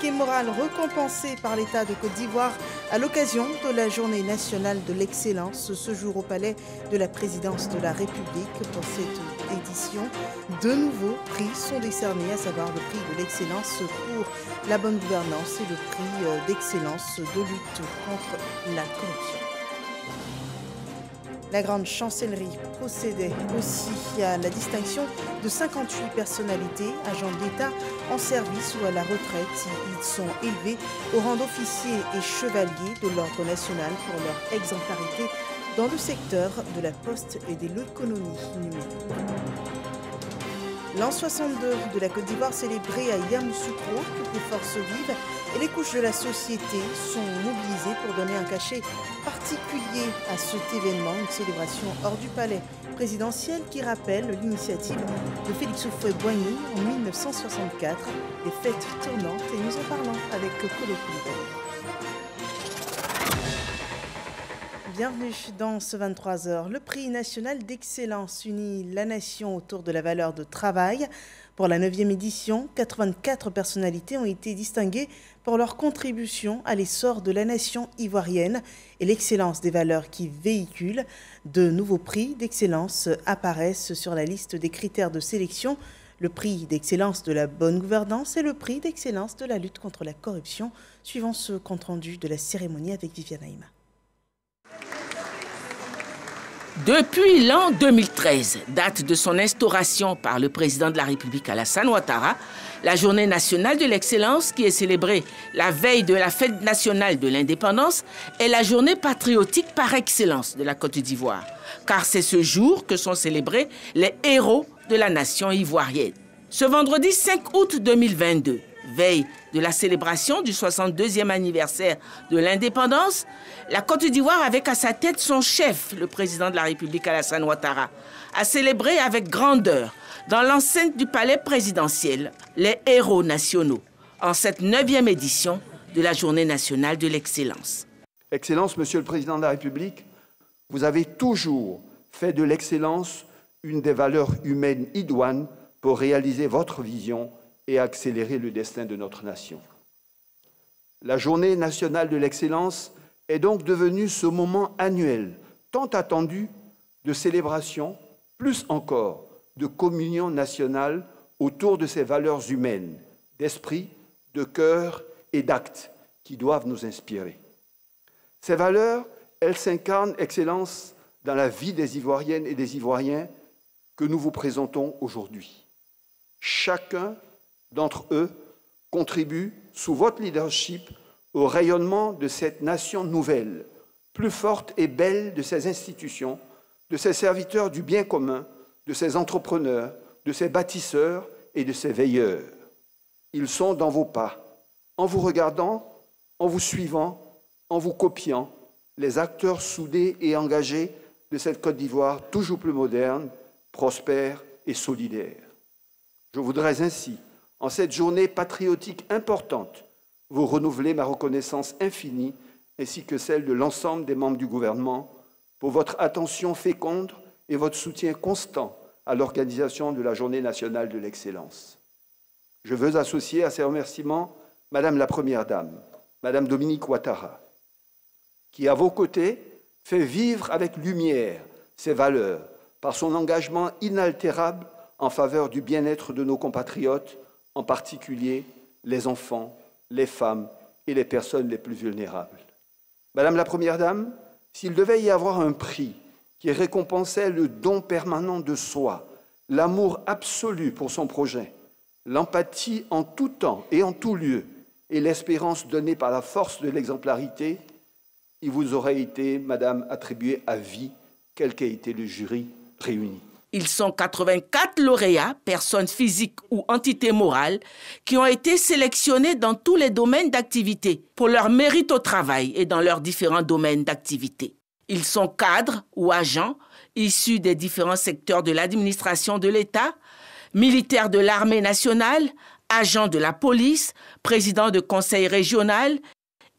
et morale récompensée par l'État de Côte d'Ivoire à l'occasion de la Journée nationale de l'excellence ce jour au Palais de la Présidence de la République. Pour cette édition, deux nouveaux prix sont décernés, à savoir le prix de l'excellence pour la bonne gouvernance et le prix d'excellence de lutte contre la corruption. La grande chancellerie procédait aussi à la distinction de 58 personnalités, agents de l'État en service ou à la retraite. Ils sont élevés au rang d'officiers et chevaliers de l'ordre national pour leur exemplarité dans le secteur de la poste et de l'économie numérique. L'an 62 de la Côte d'Ivoire célébré à Yamoussoukro, toutes les forces vives et les couches de la société sont mobilisées pour donner un cachet particulier à cet événement, une célébration hors du palais présidentiel qui rappelle l'initiative de Félix Houphouët-Boigny en 1964, les fêtes tournantes, et nous en parlons avec Colo Coulibaly. Bienvenue dans ce 23h. Le prix national d'excellence unit la nation autour de la valeur de travail. Pour la 9e édition, 84 personnalités ont été distinguées pour leur contribution à l'essor de la nation ivoirienne et l'excellence des valeurs qui véhiculent. De nouveaux prix d'excellence apparaissent sur la liste des critères de sélection. Le prix d'excellence de la bonne gouvernance et le prix d'excellence de la lutte contre la corruption. Suivant ce compte-rendu de la cérémonie avec Viviane Aïma. Depuis l'an 2013, date de son instauration par le président de la République Alassane Ouattara, la Journée nationale de l'excellence, qui est célébrée la veille de la fête nationale de l'indépendance, est la journée patriotique par excellence de la Côte d'Ivoire, car c'est ce jour que sont célébrés les héros de la nation ivoirienne. Ce vendredi 5 août 2022, veille de la célébration du 62e anniversaire de l'indépendance, la Côte d'Ivoire, avec à sa tête son chef, le président de la République Alassane Ouattara, a célébré avec grandeur, dans l'enceinte du palais présidentiel, les héros nationaux, en cette 9e édition de la Journée nationale de l'excellence. Excellence, Monsieur le Président de la République, vous avez toujours fait de l'excellence une des valeurs humaines idoines pour réaliser votre vision et accélérer le destin de notre nation. La Journée nationale de l'excellence est donc devenue ce moment annuel, tant attendu, de célébration, plus encore de communion nationale autour de ces valeurs humaines, d'esprit, de cœur et d'actes qui doivent nous inspirer. Ces valeurs, elles s'incarnent, Excellence, dans la vie des Ivoiriennes et des Ivoiriens que nous vous présentons aujourd'hui. Chacun d'entre eux contribuent, sous votre leadership, au rayonnement de cette nation nouvelle, plus forte et belle de ses institutions, de ses serviteurs du bien commun, de ses entrepreneurs, de ses bâtisseurs et de ses veilleurs. Ils sont dans vos pas, en vous regardant, en vous suivant, en vous copiant, les acteurs soudés et engagés de cette Côte d'Ivoire toujours plus moderne, prospère et solidaire. Je voudrais ainsi, en cette journée patriotique importante, vous renouveler ma reconnaissance infinie ainsi que celle de l'ensemble des membres du gouvernement pour votre attention féconde et votre soutien constant à l'organisation de la Journée nationale de l'excellence. Je veux associer à ces remerciements Madame la Première Dame, Madame Dominique Ouattara, qui, à vos côtés, fait vivre avec lumière ces valeurs par son engagement inaltérable en faveur du bien-être de nos compatriotes, en particulier les enfants, les femmes et les personnes les plus vulnérables. Madame la Première Dame, s'il devait y avoir un prix qui récompensait le don permanent de soi, l'amour absolu pour son projet, l'empathie en tout temps et en tout lieu, et l'espérance donnée par la force de l'exemplarité, il vous aurait été, Madame, attribué à vie, quel qu'ait été le jury réuni. Ils sont 84 lauréats, personnes physiques ou entités morales, qui ont été sélectionnés dans tous les domaines d'activité pour leur mérite au travail et dans leurs différents domaines d'activité. Ils sont cadres ou agents issus des différents secteurs de l'administration de l'État, militaires de l'armée nationale, agents de la police, présidents de conseil régional,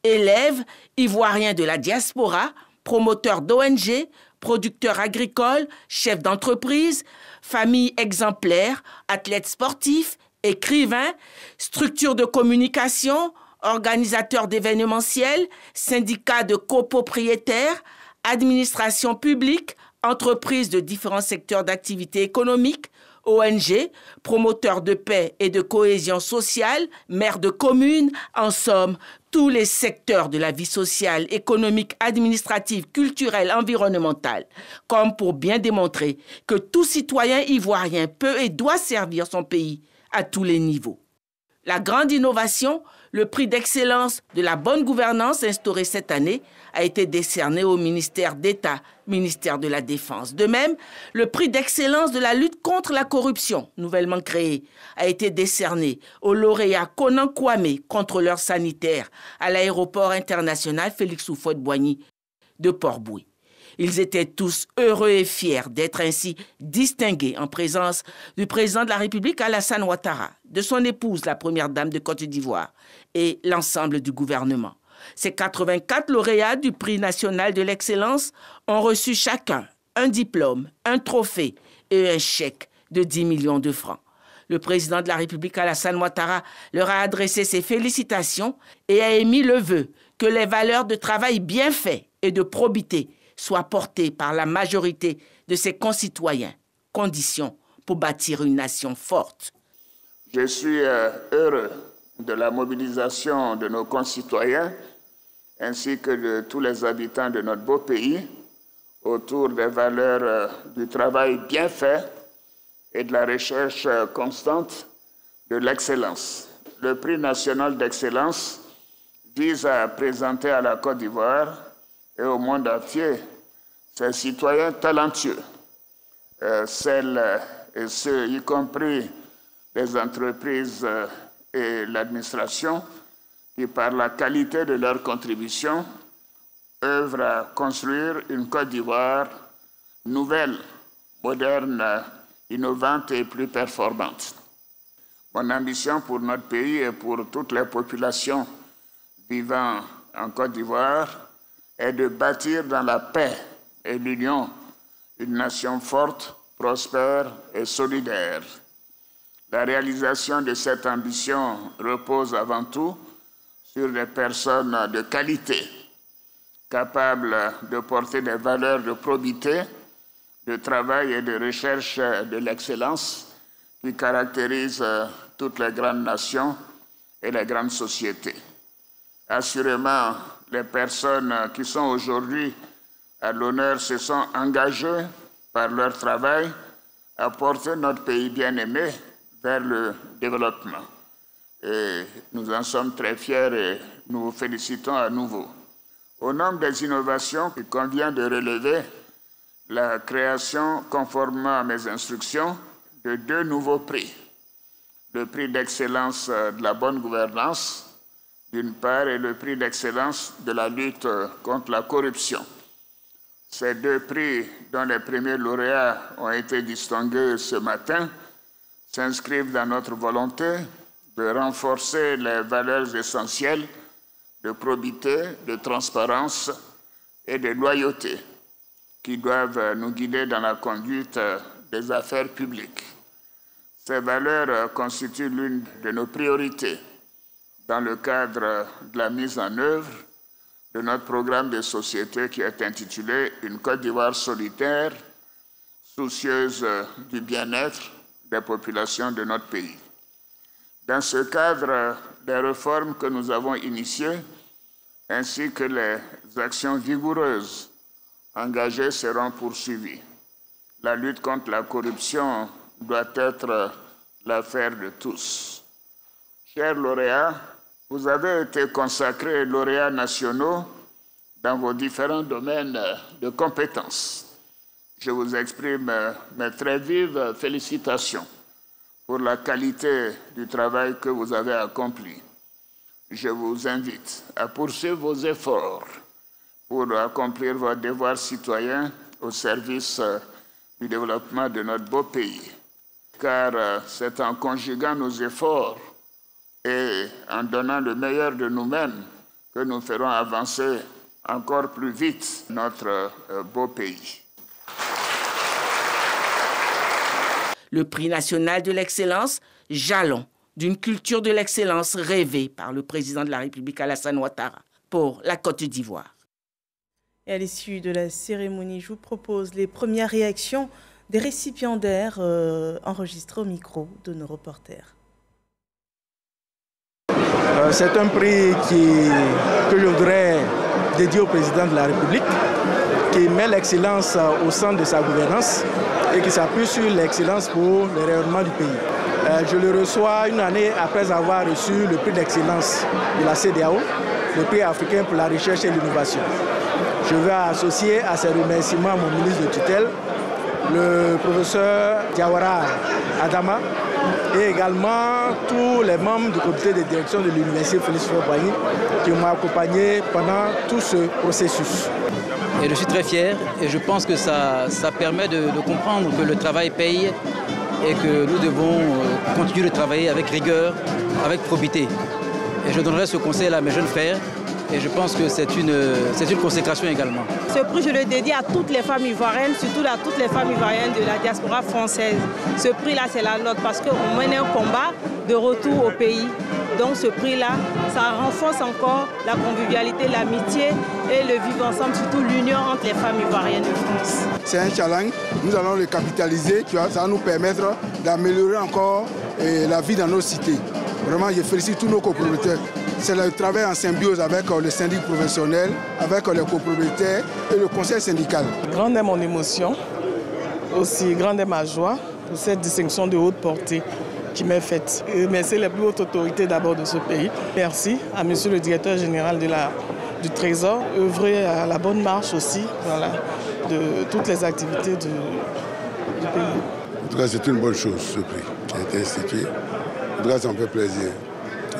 élèves, ivoiriens de la diaspora, promoteurs d'ONG, producteurs agricoles, chefs d'entreprise, familles exemplaires, athlètes sportifs, Écrivains, structures de communication, organisateurs d'événementiels, syndicats de copropriétaires, administration publique, entreprises de différents secteurs d'activité économique, ONG, promoteurs de paix et de cohésion sociale, maires de communes, en somme, tous les secteurs de la vie sociale, économique, administrative, culturelle, environnementale, comme pour bien démontrer que tout citoyen ivoirien peut et doit servir son pays à tous les niveaux. La grande innovation, le prix d'excellence de la bonne gouvernance instauré cette année, a été décerné au ministère d'État, ministère de la Défense. De même, le prix d'excellence de la lutte contre la corruption, nouvellement créé, a été décerné au lauréat Conan Kwame, contrôleur sanitaire à l'aéroport international Félix Houphouët-Boigny de Port-Bouët. Ils étaient tous heureux et fiers d'être ainsi distingués en présence du président de la République Alassane Ouattara, de son épouse, la première dame de Côte d'Ivoire, et l'ensemble du gouvernement. Ces 84 lauréats du prix national de l'excellence ont reçu chacun un diplôme, un trophée et un chèque de 10 millions de francs. Le président de la République Alassane Ouattara leur a adressé ses félicitations et a émis le vœu que les valeurs de travail bien fait et de probité soient portées par la majorité de ses concitoyens, condition pour bâtir une nation forte. Je suis heureux de la mobilisation de nos concitoyens ainsi que de tous les habitants de notre beau pays autour des valeurs du travail bien fait et de la recherche constante de l'excellence. Le prix national d'excellence vise à présenter à la Côte d'Ivoire et au monde entier ces citoyens talentueux, celles et ceux, y compris les entreprises et l'administration, qui, par la qualité de leur contribution, œuvrent à construire une Côte d'Ivoire nouvelle, moderne, innovante et plus performante. Mon ambition pour notre pays et pour toutes les populations vivant en Côte d'Ivoire est de bâtir dans la paix et l'union une nation forte, prospère et solidaire. La réalisation de cette ambition repose avant tout sur des personnes de qualité, capables de porter des valeurs de probité, de travail et de recherche de l'excellence qui caractérisent toutes les grandes nations et les grandes sociétés. Assurément, les personnes qui sont aujourd'hui à l'honneur se sont engagées par leur travail à porter notre pays bien-aimé vers le développement. Et nous en sommes très fiers et nous vous félicitons à nouveau. Au nombre des innovations, il convient de relever la création, conformément à mes instructions, de 2 nouveaux prix. Le prix d'excellence de la bonne gouvernance, d'une part, et le prix d'excellence de la lutte contre la corruption. Ces 2 prix, dont les premiers lauréats ont été distingués ce matin, s'inscrivent dans notre volonté de renforcer les valeurs essentielles de probité, de transparence et de loyauté qui doivent nous guider dans la conduite des affaires publiques. Ces valeurs constituent l'une de nos priorités dans le cadre de la mise en œuvre de notre programme de société qui est intitulé « Une Côte d'Ivoire solitaire, soucieuse du bien-être des populations de notre pays ». Dans ce cadre, les réformes que nous avons initiées ainsi que les actions vigoureuses engagées seront poursuivies. La lutte contre la corruption doit être l'affaire de tous. Chers lauréats, vous avez été consacrés lauréats nationaux dans vos différents domaines de compétences. Je vous exprime mes très vives félicitations pour la qualité du travail que vous avez accompli. Je vous invite à poursuivre vos efforts pour accomplir vos devoirs citoyens au service du développement de notre beau pays. Car c'est en conjuguant nos efforts et en donnant le meilleur de nous-mêmes que nous ferons avancer encore plus vite notre beau pays. Le prix national de l'excellence, jalon d'une culture de l'excellence rêvée par le président de la République Alassane Ouattara pour la Côte d'Ivoire. Et à l'issue de la cérémonie, je vous propose les premières réactions des récipiendaires enregistrés au micro de nos reporters. C'est un prix que je voudrais dédier au président de la République, qui met l'excellence au centre de sa gouvernance et qui s'appuie sur l'excellence pour le rayonnement du pays. Je le reçois une année après avoir reçu le prix d'excellence de la CEDEAO, le prix africain pour la recherche et l'innovation. Je vais associer à ces remerciements mon ministre de tutelle, le professeur Diawara Adama, et également tous les membres du comité de direction de l'université Félix Houphouët-Boigny qui m'ont accompagné pendant tout ce processus. Et je suis très fier et je pense que ça permet de comprendre que le travail paye et que nous devons continuer de travailler avec rigueur, avec probité. Et je donnerai ce conseil à mes jeunes frères et je pense que c'est une consécration également. Ce prix, je le dédie à toutes les femmes ivoiriennes, surtout à toutes les femmes ivoiriennes de la diaspora française. Ce prix-là, c'est la nôtre parce qu'on mène un combat de retour au pays. Donc ce prix-là, ça renforce encore la convivialité, l'amitié et le vivre ensemble, surtout l'union entre les femmes ivoiriennes de France. C'est un challenge, nous allons le capitaliser, ça va nous permettre d'améliorer encore la vie dans nos cités. Vraiment, je félicite tous nos copropriétaires. C'est le travail en symbiose avec le syndic professionnel, avec les copropriétaires et le conseil syndical. Grande est mon émotion, aussi grande est ma joie pour cette distinction de haute portée qui m'est faite. Et merci les plus hautes autorités d'abord de ce pays. Merci à monsieur le directeur général du Trésor, œuvrer à la bonne marche aussi de toutes les activités du pays. En tout cas, c'est une bonne chose, ce prix qui a été institué. En tout cas, ça me fait plaisir.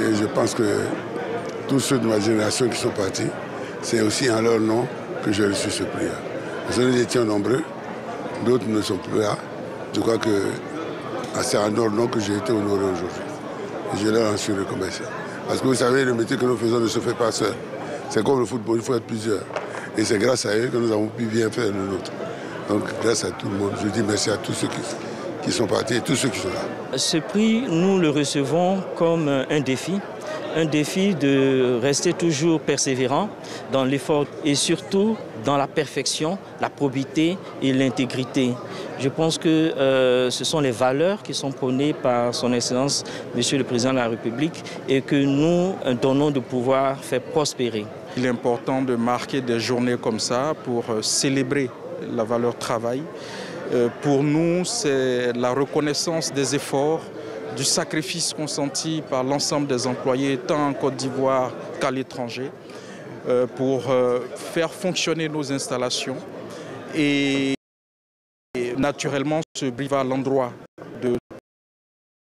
Et je pense que tous ceux de ma génération qui sont partis, c'est aussi en leur nom que j'ai reçu ce prix-là. Parce que nous étions nombreux, d'autres ne sont plus là. Je crois que c'est en leur nom que j'ai été honoré aujourd'hui. Et je leur en suis reconnaissant. Parce que vous savez, le métier que nous faisons ne se fait pas seul. C'est comme le football, il faut être plusieurs. Et c'est grâce à eux que nous avons pu bien faire le nôtre. Donc grâce à tout le monde, je dis merci à tous ceux qui sont partis et tous ceux qui sont là. Ce prix, nous le recevons comme un défi de rester toujours persévérant dans l'effort et surtout dans la perfection, la probité et l'intégrité. Je pense que ce sont les valeurs qui sont prônées par son Excellence, Monsieur le Président de la République, et que nous donnons de pouvoir faire prospérer. Il est important de marquer des journées comme ça pour célébrer la valeur travail. Pour nous, c'est la reconnaissance des efforts, du sacrifice consenti par l'ensemble des employés, tant en Côte d'Ivoire qu'à l'étranger, pour faire fonctionner nos installations. Et naturellement, ce prix va à l'endroit de tous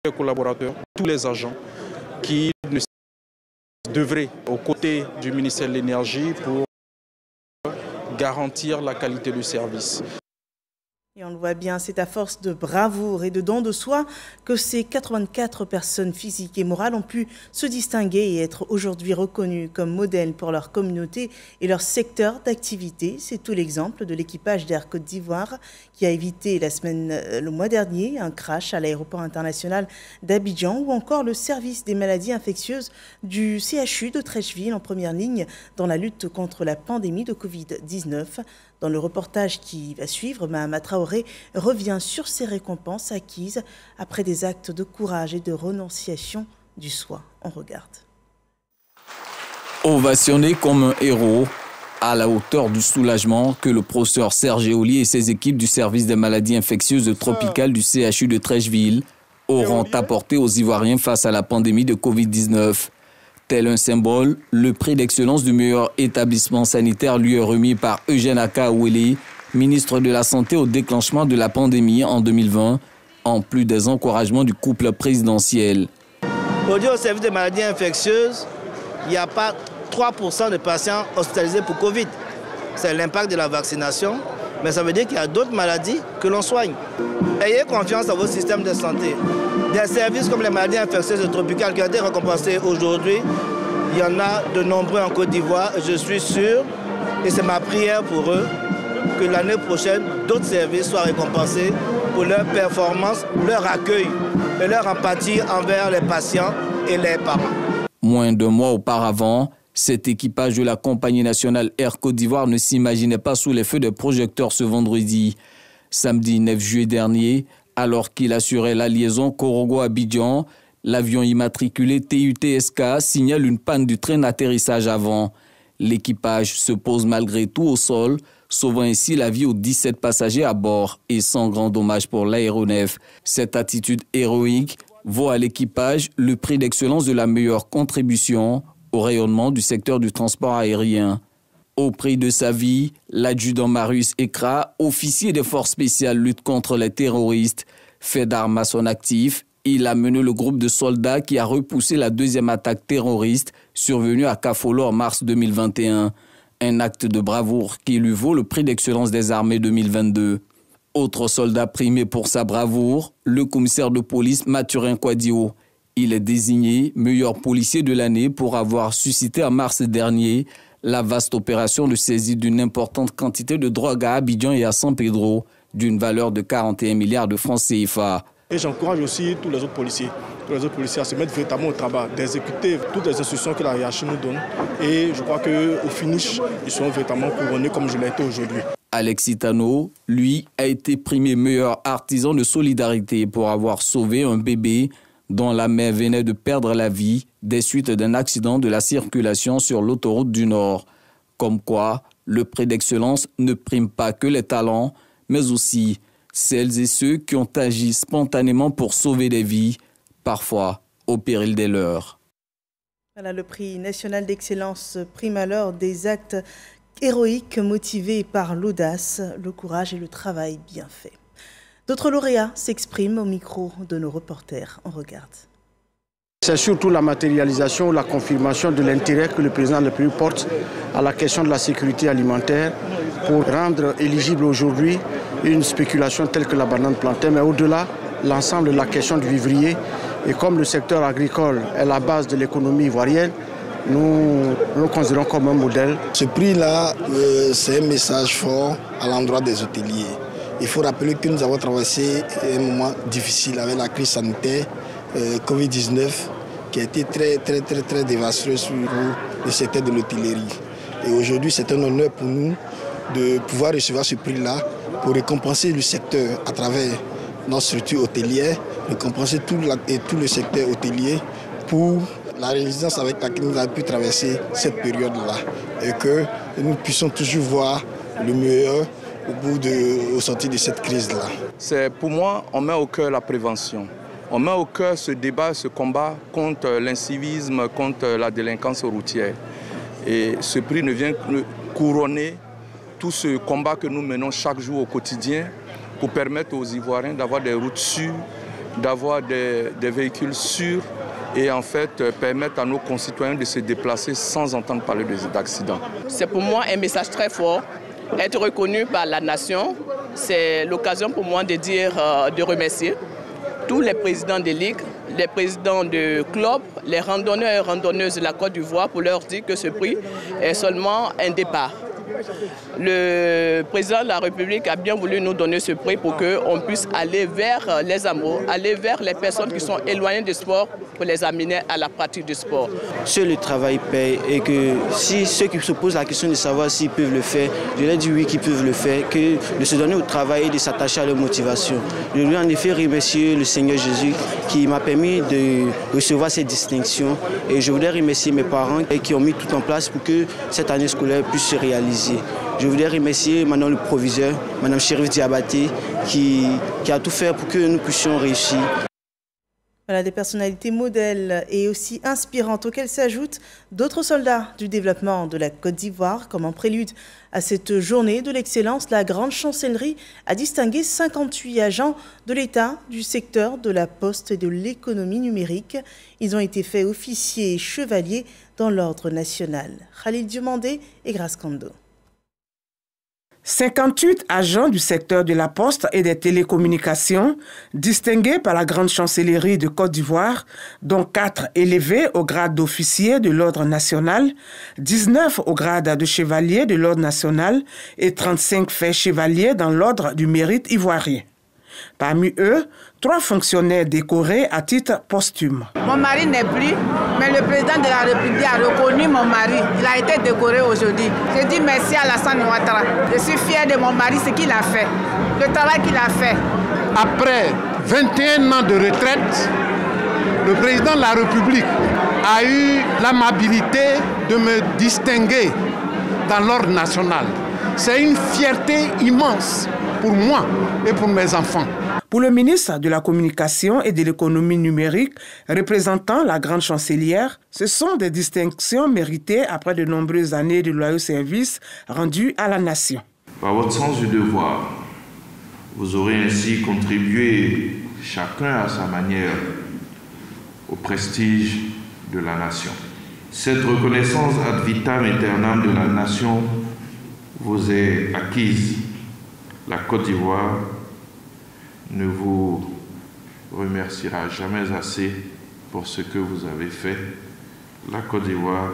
les collaborateurs, tous les agents qui devraient, aux côtés du ministère de l'Énergie, pour garantir la qualité du service. Et on le voit bien, c'est à force de bravoure et de don de soi que ces 84 personnes physiques et morales ont pu se distinguer et être aujourd'hui reconnues comme modèles pour leur communauté et leur secteur d'activité. C'est tout l'exemple de l'équipage d'Air Côte d'Ivoire qui a évité le mois dernier un crash à l'aéroport international d'Abidjan ou encore le service des maladies infectieuses du CHU de Treichville en première ligne dans la lutte contre la pandémie de Covid-19. Dans le reportage qui va suivre, Mahama Traoré revient sur ces récompenses acquises après des actes de courage et de renonciation du soi. On regarde. Ovationné comme un héros, à la hauteur du soulagement que le professeur Serge Eoli et ses équipes du service des maladies infectieuses tropicales du CHU de Treichville auront apporté aux Ivoiriens face à la pandémie de Covid-19. Tel un symbole, le prix d'excellence du meilleur établissement sanitaire lui est remis par Eugène Aka-Ouele, ministre de la Santé au déclenchement de la pandémie en 2020, en plus des encouragements du couple présidentiel. Aujourd'hui, au service des maladies infectieuses, il n'y a pas 3% de patients hospitalisés pour Covid. C'est l'impact de la vaccination, mais ça veut dire qu'il y a d'autres maladies que l'on soigne. Ayez confiance dans vos systèmes de santé. Des services comme les maladies infectieuses tropicales qui ont été récompensés aujourd'hui, il y en a de nombreux en Côte d'Ivoire. Je suis sûr, et c'est ma prière pour eux, que l'année prochaine, d'autres services soient récompensés pour leur performance, leur accueil et leur empathie envers les patients et les parents. Moins d'un mois auparavant, cet équipage de la compagnie nationale Air Côte d'Ivoire ne s'imaginait pas sous les feux des projecteurs ce vendredi. Samedi 9 juillet dernier, alors qu'il assurait la liaison Korogo-Abidjan, l'avion immatriculé TUTSK signale une panne du train d'atterrissage avant. L'équipage se pose malgré tout au sol, sauvant ainsi la vie aux 17 passagers à bord et sans grand dommage pour l'aéronef. Cette attitude héroïque vaut à l'équipage le prix d'excellence de la meilleure contribution au rayonnement du secteur du transport aérien. Au prix de sa vie, l'adjudant Marius Ekra, officier des forces spéciales lutte contre les terroristes, fait d'armes à son actif. Il a mené le groupe de soldats qui a repoussé la deuxième attaque terroriste survenue à Kafolo en mars 2021. Un acte de bravoure qui lui vaut le prix d'excellence des armées 2022. Autre soldat primé pour sa bravoure, le commissaire de police Mathurin Kouadio. Il est désigné meilleur policier de l'année pour avoir suscité en mars dernier la vaste opération de saisie d'une importante quantité de drogue à Abidjan et à San Pedro, d'une valeur de 41 milliards de francs CFA. Et j'encourage aussi tous les autres policiers à se mettre véritablement au travail, d'exécuter toutes les instructions que la hiérarchie nous donne. Et je crois qu'au finish, ils seront véritablement couronnés comme je l'ai été aujourd'hui. Alexis Tano, lui, a été primé meilleur artisan de solidarité pour avoir sauvé un bébé dont la mère venait de perdre la vie des suites d'un accident de la circulation sur l'autoroute du Nord. Comme quoi, le prix d'excellence ne prime pas que les talents, mais aussi celles et ceux qui ont agi spontanément pour sauver des vies, parfois au péril des leurs. Voilà, le prix national d'excellence prime alors des actes héroïques motivés par l'audace, le courage et le travail bien fait. D'autres lauréats s'expriment au micro de nos reporters. On regarde. C'est surtout la matérialisation, la confirmation de l'intérêt que le président de la République porte à la question de la sécurité alimentaire pour rendre éligible aujourd'hui une spéculation telle que la banane plantain, mais au-delà, l'ensemble de la question du vivrier. Et comme le secteur agricole est la base de l'économie ivoirienne, nous le considérons comme un modèle. Ce prix-là, c'est un message fort à l'endroit des hôteliers. Il faut rappeler que nous avons traversé un moment difficile avec la crise sanitaire Covid-19 qui a été très désastreuse sur le secteur de l'hôtellerie. Et aujourd'hui, c'est un honneur pour nous de pouvoir recevoir ce prix-là pour récompenser le secteur à travers notre structure hôtelière, récompenser tout le secteur hôtelier pour la résilience avec laquelle nous avons pu traverser cette période-là et que nous puissions toujours voir le meilleur au sortir de cette crise-là. Pour moi, on met au cœur la prévention. On met au cœur ce débat, ce combat contre l'incivisme, contre la délinquance routière. Et ce prix ne vient que couronner tout ce combat que nous menons chaque jour au quotidien pour permettre aux Ivoiriens d'avoir des routes sûres, d'avoir des véhicules sûrs et en fait permettre à nos concitoyens de se déplacer sans entendre parler d'accidents. C'est pour moi un message très fort. Être reconnu par la nation, c'est l'occasion pour moi de dire, de remercier tous les présidents des ligues, les présidents de clubs, les randonneurs et randonneuses de la Côte d'Ivoire pour leur dire que ce prix est seulement un départ. Le président de la République a bien voulu nous donner ce prix pour qu'on puisse aller vers les amours, aller vers les personnes qui sont éloignées du sport pour les amener à la pratique du sport. Seul le travail paye et que si ceux qui se posent la question de savoir s'ils peuvent le faire, je leur dis oui qu'ils peuvent le faire, que de se donner au travail et de s'attacher à leur motivation. Je voulais en effet remercier le Seigneur Jésus qui m'a permis de recevoir cette distinction et je voudrais remercier mes parents qui ont mis tout en place pour que cette année scolaire puisse se réaliser. Je voudrais remercier maintenant le proviseur, Mme Chérif Diabaté, qui a tout fait pour que nous puissions réussir. Voilà des personnalités modèles et aussi inspirantes auxquelles s'ajoutent d'autres soldats du développement de la Côte d'Ivoire. Comme en prélude à cette journée de l'excellence, la Grande Chancellerie a distingué 58 agents de l'État du secteur de la poste et de l'économie numérique. Ils ont été faits officiers et chevaliers dans l'ordre national. Khalil Diomandé et Grace Kando. 58 agents du secteur de la poste et des télécommunications, distingués par la Grande Chancellerie de Côte d'Ivoire, dont 4 élevés au grade d'officier de l'Ordre national, 19 au grade de chevalier de l'Ordre national et 35 faits chevaliers dans l'Ordre du mérite ivoirien. Parmi eux, 3 fonctionnaires décorés à titre posthume. Mon mari n'est plus, mais le président de la République a reconnu mon mari. Il a été décoré aujourd'hui. Je dis merci à Alassane Ouattara. Je suis fière de mon mari, ce qu'il a fait, le travail qu'il a fait. Après 21 ans de retraite, le président de la République a eu l'amabilité de me distinguer dans l'ordre national. C'est une fierté immense pour moi et pour mes enfants. Pour le ministre de la Communication et de l'Économie numérique, représentant la grande chancelière, ce sont des distinctions méritées après de nombreuses années de loyaux services rendus à la nation. Par votre sens du devoir, vous aurez ainsi contribué, chacun à sa manière, au prestige de la nation. Cette reconnaissance ad vitam aeternam de la nation vous est acquise. La Côte d'Ivoire ne vous remerciera jamais assez pour ce que vous avez fait. La Côte d'Ivoire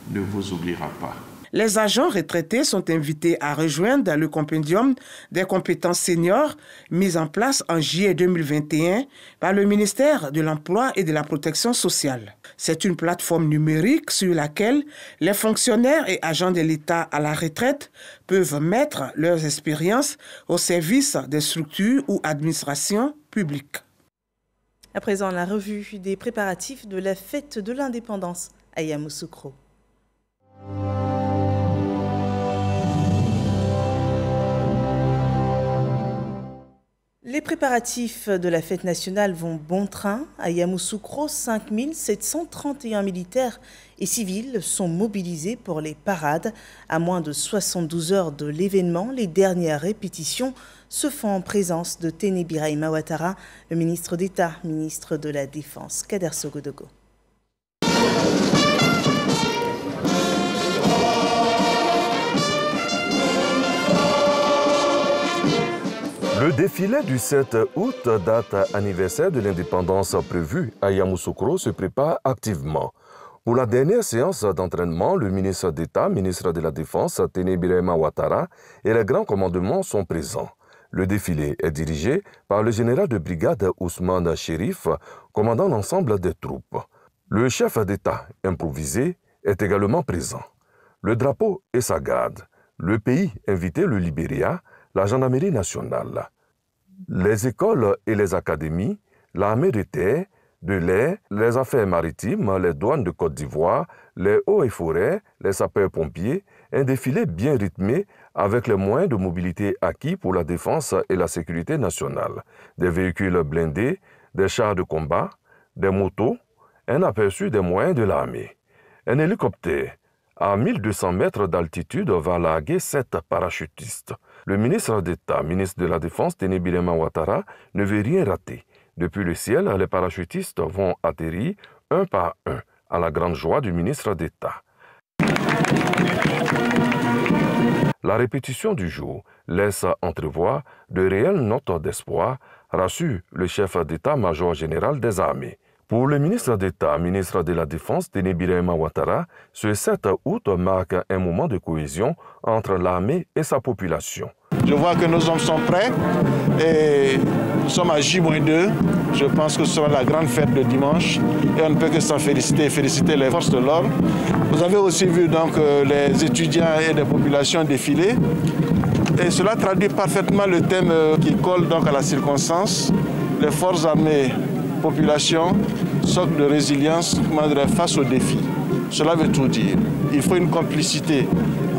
ne vous oubliera pas. Les agents retraités sont invités à rejoindre le compendium des compétences seniors mis en place en juillet 2021 par le ministère de l'Emploi et de la Protection sociale. C'est une plateforme numérique sur laquelle les fonctionnaires et agents de l'État à la retraite peuvent mettre leurs expériences au service des structures ou administrations publiques. À présent, la revue des préparatifs de la fête de l'indépendance à Yamoussoukro. Les préparatifs de la fête nationale vont bon train. À Yamoussoukro, 5731 militaires et civils sont mobilisés pour les parades. À moins de 72 heures de l'événement, les dernières répétitions se font en présence de Téné Birahima Ouattara, le ministre d'État, ministre de la Défense, Kader Sogodogo. Le défilé du 7 août, date anniversaire de l'indépendance prévue à Yamoussoukro, se prépare activement. Pour la dernière séance d'entraînement, le ministre d'État, ministre de la Défense, Téné Birahima Ouattara et les grands commandements sont présents. Le défilé est dirigé par le général de brigade Ousmane Chérif, commandant l'ensemble des troupes. Le chef d'État improvisé est également présent. Le drapeau et sa garde. Le pays invité, le Libéria, la gendarmerie nationale, les écoles et les académies, l'armée de terre, de l'air, les affaires maritimes, les douanes de Côte d'Ivoire, les eaux et forêts, les sapeurs-pompiers, un défilé bien rythmé avec les moyens de mobilité acquis pour la défense et la sécurité nationale, des véhicules blindés, des chars de combat, des motos, un aperçu des moyens de l'armée. Un hélicoptère à 1200 mètres d'altitude va larguer 7 parachutistes. Le ministre d'État, ministre de la Défense, Téné Birahima Ouattara, ne veut rien rater. Depuis le ciel, les parachutistes vont atterrir un par un, à la grande joie du ministre d'État. La répétition du jour laisse entrevoir de réelles notes d'espoir, rassure le chef d'état-major général des armées. Pour le ministre d'État, ministre de la Défense, Téné Birahima Ouattara, ce 7 août marque un moment de cohésion entre l'armée et sa population. Je vois que nos hommes sont prêts et nous sommes à J-2. Je pense que ce sera la grande fête de dimanche et on ne peut que s'en féliciter et féliciter les forces de l'ordre. Vous avez aussi vu donc les étudiants et les populations défiler et cela traduit parfaitement le thème qui colle donc à la circonstance. Les forces armées, population, socle de résilience face aux défis. Cela veut tout dire. Il faut une complicité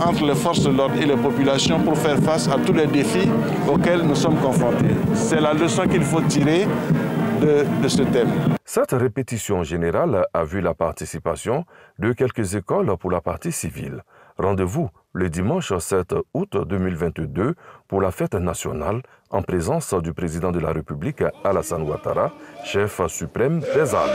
entre les forces de l'ordre et les populations pour faire face à tous les défis auxquels nous sommes confrontés. C'est la leçon qu'il faut tirer de ce thème. Cette répétition générale a vu la participation de quelques écoles pour la partie civile. Rendez-vous le dimanche 7 août 2022 pour la fête nationale en présence du président de la République Alassane Ouattara, chef suprême des armées.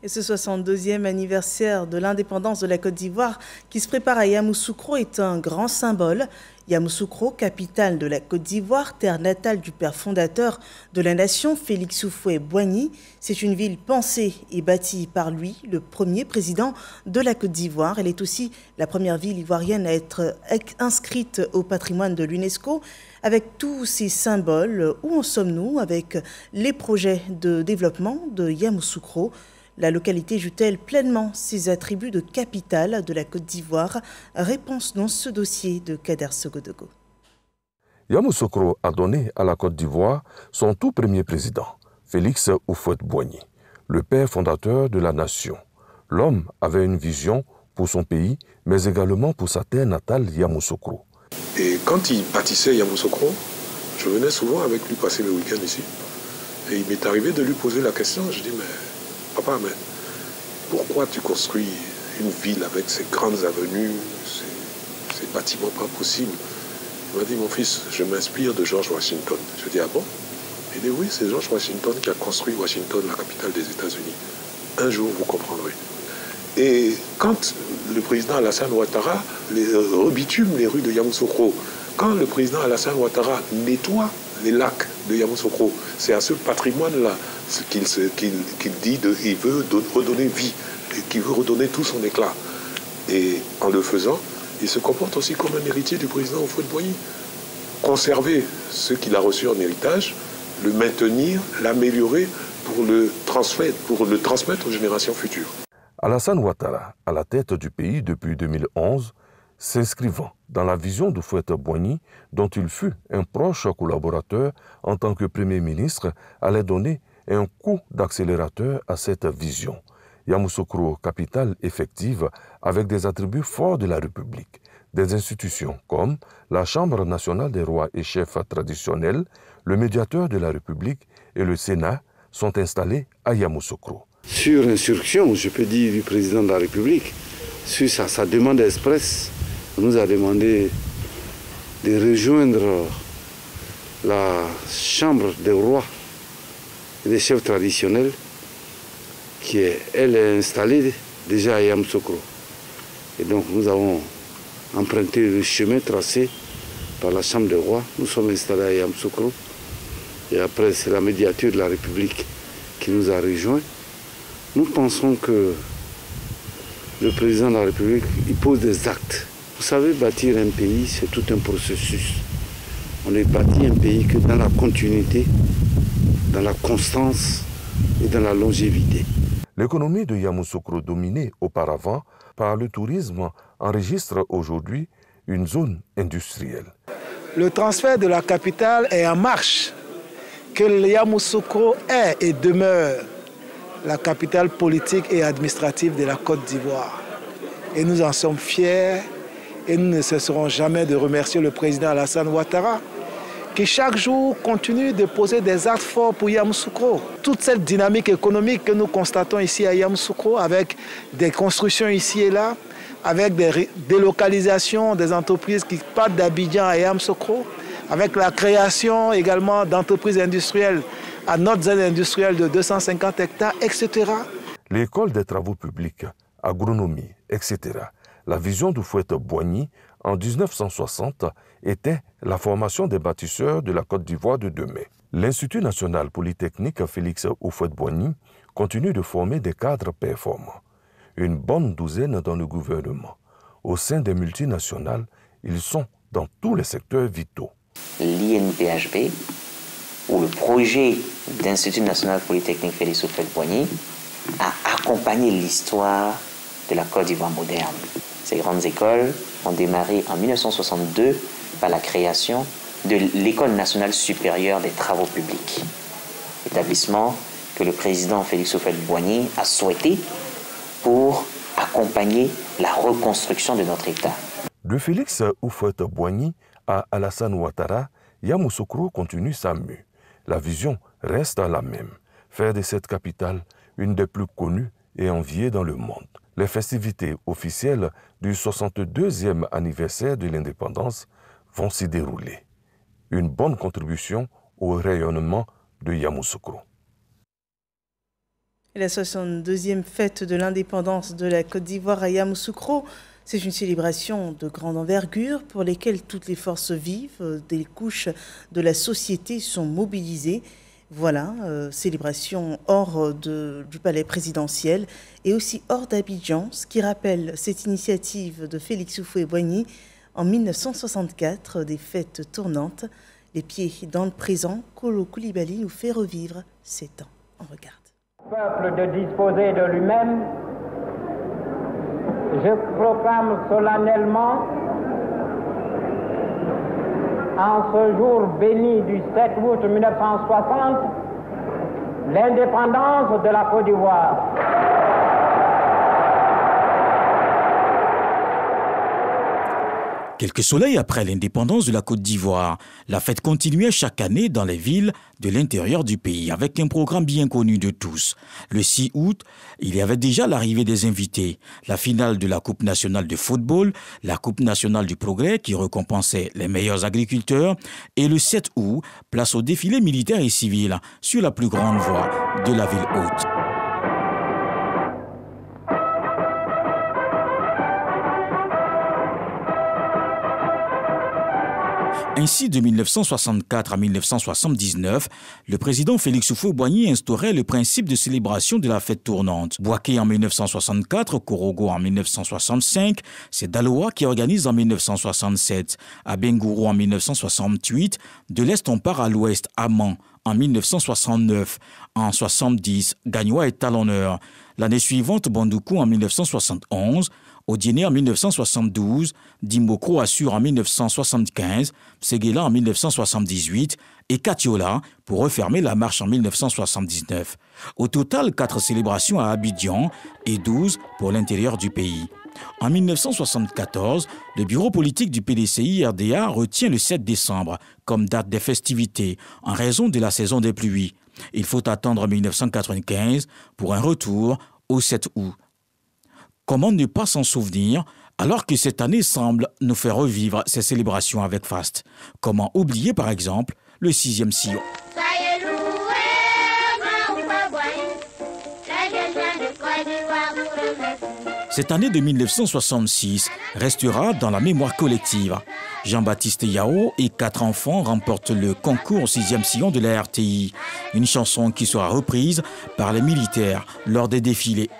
Et ce 62e anniversaire de l'indépendance de la Côte d'Ivoire qui se prépare à Yamoussoukro est un grand symbole. Yamoussoukro, capitale de la Côte d'Ivoire, terre natale du père fondateur de la nation, Félix Houphouët-Boigny. C'est une ville pensée et bâtie par lui, le premier président de la Côte d'Ivoire. Elle est aussi la première ville ivoirienne à être inscrite au patrimoine de l'UNESCO. Avec tous ces symboles, où en sommes-nous avec les projets de développement de Yamoussoukro? La localité joue-t-elle pleinement ses attributs de capitale de la Côte d'Ivoire? Réponse dans ce dossier de Kader Sogodogo. Yamoussoukro a donné à la Côte d'Ivoire son tout premier président, Félix Houphouët-Boigny, le père fondateur de la nation. L'homme avait une vision pour son pays, mais également pour sa terre natale, Yamoussoukro. Et quand il bâtissait Yamoussoukro, je venais souvent avec lui passer le week-end ici. Et il m'est arrivé de lui poser la question, je dis, mais papa, mais pourquoi tu construis une ville avec ces grandes avenues, ces bâtiments pas possibles? Il m'a dit, mon fils, je m'inspire de George Washington. Je dis, ah bon? Il dit, oui, c'est George Washington qui a construit Washington, la capitale des États-Unis. Un jour, vous comprendrez. Et quand le président Alassane Ouattara rebitume les rues de Yamoussoukro, quand le président Alassane Ouattara nettoie les lacs de Yamoussoukro, c'est à ce patrimoine-là qu'il dit qu'il veut redonner vie, qu'il veut redonner tout son éclat. Et en le faisant, il se comporte aussi comme un héritier du président Houphouët-Boigny. Conserver ce qu'il a reçu en héritage, le maintenir, l'améliorer pour le transmettre aux générations futures. Alassane Ouattara, à la tête du pays depuis 2011, s'inscrivant dans la vision de Houphouët-Boigny, dont il fut un proche collaborateur en tant que Premier ministre, allait donner un coup d'accélérateur à cette vision. Yamoussoukro, capitale effective, avec des attributs forts de la République. Des institutions comme la Chambre nationale des rois et chefs traditionnels, le médiateur de la République et le Sénat sont installés à Yamoussoukro. Sur instruction, je peux dire, du président de la République, sur sa demande expresse, on nous a demandé de rejoindre la Chambre des rois et des chefs traditionnels qui elle est installée déjà à Yamoussoukro. Et donc nous avons emprunté le chemin tracé par la Chambre des rois. Nous sommes installés à Yamoussoukro. Et après, c'est la médiature de la République qui nous a rejoints. Nous pensons que le président de la République, il pose des actes. Vous savez, bâtir un pays, c'est tout un processus. On ne bâtit un pays que dans la continuité, dans la constance et dans la longévité. L'économie de Yamoussoukro, dominée auparavant par le tourisme, enregistre aujourd'hui une zone industrielle. Le transfert de la capitale est en marche. Que Yamoussoukro est et demeure la capitale politique et administrative de la Côte d'Ivoire. Et nous en sommes fiers et nous ne cesserons jamais de remercier le président Alassane Ouattara qui chaque jour continue de poser des actes forts pour Yamoussoukro. Toute cette dynamique économique que nous constatons ici à Yamoussoukro avec des constructions ici et là, avec des délocalisations des entreprises qui partent d'Abidjan à Yamoussoukro, avec la création également d'entreprises industrielles à notre zone industrielle de 250 hectares, etc. L'école des travaux publics, agronomie, etc. La vision de Houphouët-Boigny en 1960 était la formation des bâtisseurs de la Côte d'Ivoire de demain. L'Institut national polytechnique Félix Houphouët-Boigny continue de former des cadres performants. Une bonne douzaine dans le gouvernement. Au sein des multinationales, ils sont dans tous les secteurs vitaux. L'INPHB, où le projet d'Institut national polytechnique Félix Houphouët-Boigny a accompagné l'histoire de la Côte d'Ivoire moderne. Ces grandes écoles ont démarré en 1962 par la création de l'École nationale supérieure des travaux publics, établissement que le président Félix Houphouët-Boigny a souhaité pour accompagner la reconstruction de notre État. De Félix Houphouët-Boigny à Alassane Ouattara, Yamoussoukro continue sa mue. La vision reste la même, faire de cette capitale une des plus connues et enviées dans le monde. Les festivités officielles du 62e anniversaire de l'indépendance vont s'y dérouler. Une bonne contribution au rayonnement de Yamoussoukro. Et la 62e fête de l'indépendance de la Côte d'Ivoire à Yamoussoukro, c'est une célébration de grande envergure pour laquelle toutes les forces vives des couches de la société sont mobilisées. Voilà, célébration hors du palais présidentiel et aussi hors d'Abidjan, ce qui rappelle cette initiative de Félix Houphouët-Boigny en 1964, des fêtes tournantes. Les pieds dans le présent, Kolo Koulibaly nous fait revivre ces temps. On regarde. Peuple de disposer de lui-même, je proclame solennellement, en ce jour béni du 7 août 1960, l'indépendance de la Côte d'Ivoire. Quelques soleils après l'indépendance de la Côte d'Ivoire, la fête continuait chaque année dans les villes de l'intérieur du pays avec un programme bien connu de tous. Le 6 août, il y avait déjà l'arrivée des invités, la finale de la Coupe nationale de football, la Coupe nationale du progrès qui récompensait les meilleurs agriculteurs et le 7 août, place au défilé militaire et civil sur la plus grande voie de la ville haute. Ainsi, de 1964 à 1979, le président Félix Houphouët-Boigny instaurait le principe de célébration de la fête tournante. Bouaké en 1964, Korogo en 1965, c'est Daloa qui organise en 1967. À Bengourou en 1968, de l'Est on part à l'Ouest, Amman en 1969. En 70, Gagnoa est à l'honneur. L'année suivante, Bandoukou en 1971, Odiéné en 1972, Dimbokro assure en 1975, Séguéla en 1978 et Katiola pour refermer la marche en 1979. Au total, 4 célébrations à Abidjan et 12 pour l'intérieur du pays. En 1974, le bureau politique du PDCI-RDA retient le 7 décembre comme date des festivités en raison de la saison des pluies. Il faut attendre 1995 pour un retour au 7 août. Comment ne pas s'en souvenir alors que cette année semble nous faire revivre ces célébrations avec faste? Comment oublier par exemple le 6e sillon? Cette année de 1966 restera dans la mémoire collective. Jean-Baptiste Yao et 4 enfants remportent le concours au 6e sillon de la RTI, une chanson qui sera reprise par les militaires lors des défilés.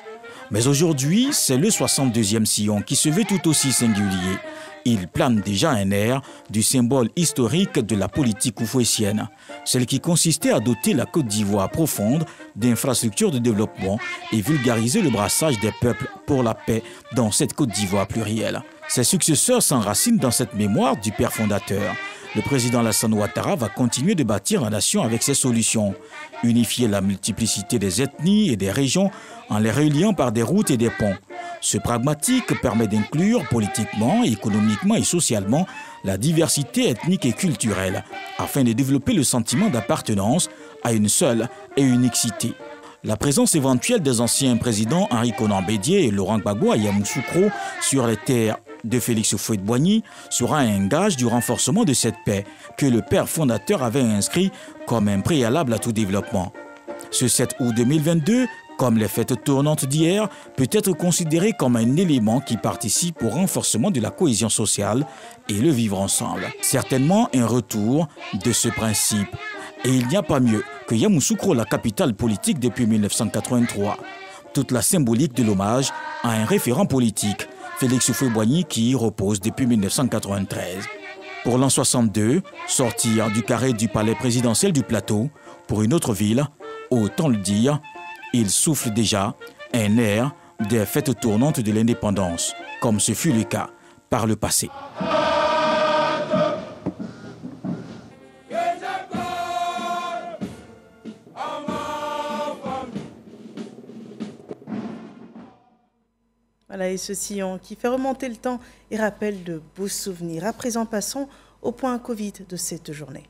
Mais aujourd'hui, c'est le 62e sillon qui se veut tout aussi singulier. Il plane déjà un air du symbole historique de la politique oufouétienne, celle qui consistait à doter la Côte d'Ivoire profonde d'infrastructures de développement et vulgariser le brassage des peuples pour la paix dans cette Côte d'Ivoire plurielle. Ses successeurs s'enracinent dans cette mémoire du père fondateur. Le président Alassane Ouattara va continuer de bâtir la nation avec ses solutions. Unifier la multiplicité des ethnies et des régions en les reliant par des routes et des ponts. Ce pragmatique permet d'inclure politiquement, économiquement et socialement la diversité ethnique et culturelle afin de développer le sentiment d'appartenance à une seule et unique cité. La présence éventuelle des anciens présidents Henri Konan Bédié et Laurent Gbagbo à Yamoussoukro sur les terres de Félix Houphouët-Boigny sera un gage du renforcement de cette paix que le père fondateur avait inscrit comme un préalable à tout développement. Ce 7 août 2022, comme les fêtes tournantes d'hier, peut être considéré comme un élément qui participe au renforcement de la cohésion sociale et le vivre ensemble. Certainement un retour de ce principe. Et il n'y a pas mieux que Yamoussoukro, la capitale politique depuis 1983. Toute la symbolique de l'hommage à un référent politique, Félix Houphouët-Boigny, qui y repose depuis 1993. Pour l'an 62, sortir du carré du palais présidentiel du Plateau pour une autre ville, autant le dire, il souffle déjà un air des fêtes tournantes de l'indépendance, comme ce fut le cas par le passé. Voilà, et ce sillon qui fait remonter le temps et rappelle de beaux souvenirs. À présent, passons au point Covid de cette journée.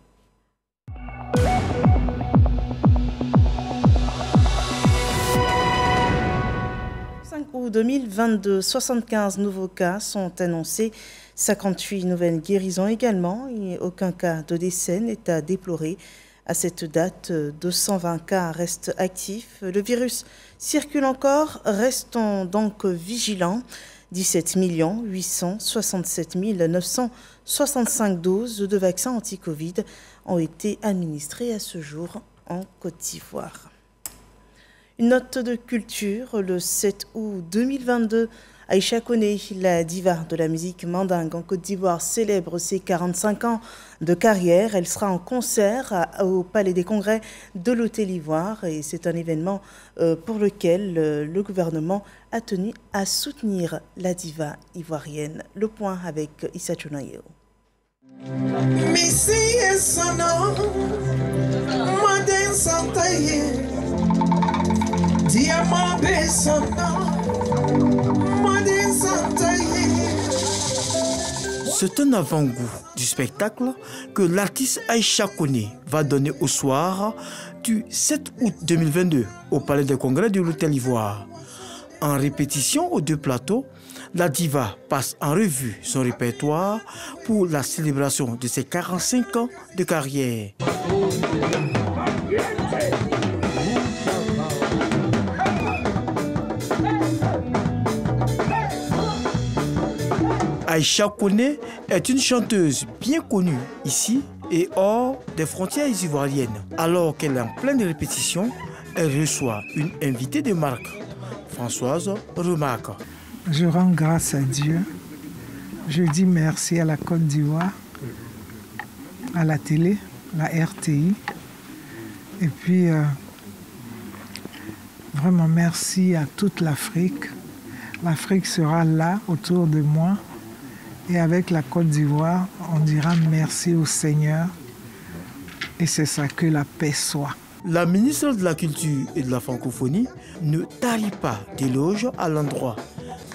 5 août 2022, 75 nouveaux cas sont annoncés, 58 nouvelles guérisons également, et aucun cas de décès n'est à déplorer. À cette date, 220 cas restent actifs. Le virus circule encore, restons donc vigilants. 17 867 965 doses de vaccins anti-Covid ont été administrées à ce jour en Côte d'Ivoire. Une note de culture, le 7 août 2022, Aïcha Koné, la diva de la musique mandingue en Côte d'Ivoire, célèbre ses 45 ans de carrière. Elle sera en concert au Palais des Congrès de l'Hôtel Ivoire et c'est un événement pour lequel le gouvernement a tenu à soutenir la diva ivoirienne. Le point avec Issa Chounayo. C'est un avant-goût du spectacle que l'artiste Aïcha Koné va donner au soir du 7 août 2022 au Palais des Congrès de l'Hôtel Ivoire. En répétition aux deux plateaux, la diva passe en revue son répertoire pour la célébration de ses 45 ans de carrière. Aïcha Koné est une chanteuse bien connue ici et hors des frontières ivoiriennes. Alors qu'elle est en pleine répétition, elle reçoit une invitée de marque, Françoise Remarque. Je rends grâce à Dieu. Je dis merci à la Côte d'Ivoire, à la télé, la RTI. Et puis, vraiment merci à toute l'Afrique. L'Afrique sera là autour de moi. Et avec la Côte d'Ivoire, on dira merci au Seigneur. Et c'est ça, que la paix soit. La ministre de la Culture et de la Francophonie ne tarit pas d'éloges à l'endroit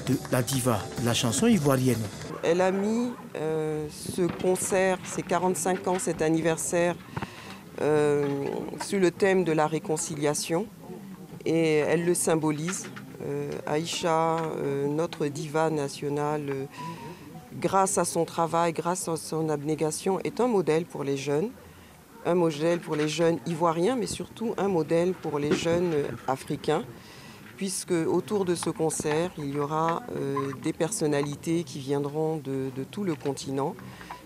de la diva de la chanson ivoirienne. Elle a mis ce concert, ses 45 ans, cet anniversaire, sur le thème de la réconciliation. Et elle le symbolise. Aïcha, notre diva nationale, grâce à son travail, grâce à son abnégation, est un modèle pour les jeunes. Un modèle pour les jeunes ivoiriens, mais surtout un modèle pour les jeunes africains, puisque autour de ce concert, il y aura des personnalités qui viendront de tout le continent,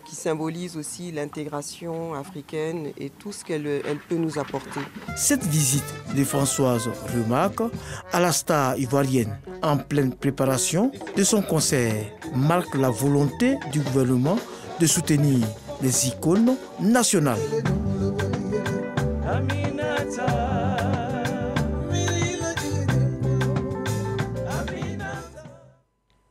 qui symbolisent aussi l'intégration africaine et tout ce qu'elle peut nous apporter. Cette visite de Françoise Remarque à la star ivoirienne en pleine préparation de son concert marque la volonté du gouvernement de soutenir les icônes nationales.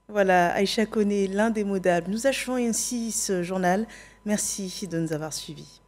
Voilà, Aïcha Koné, l'indémodable. Nous achevons ainsi ce journal. Merci de nous avoir suivis.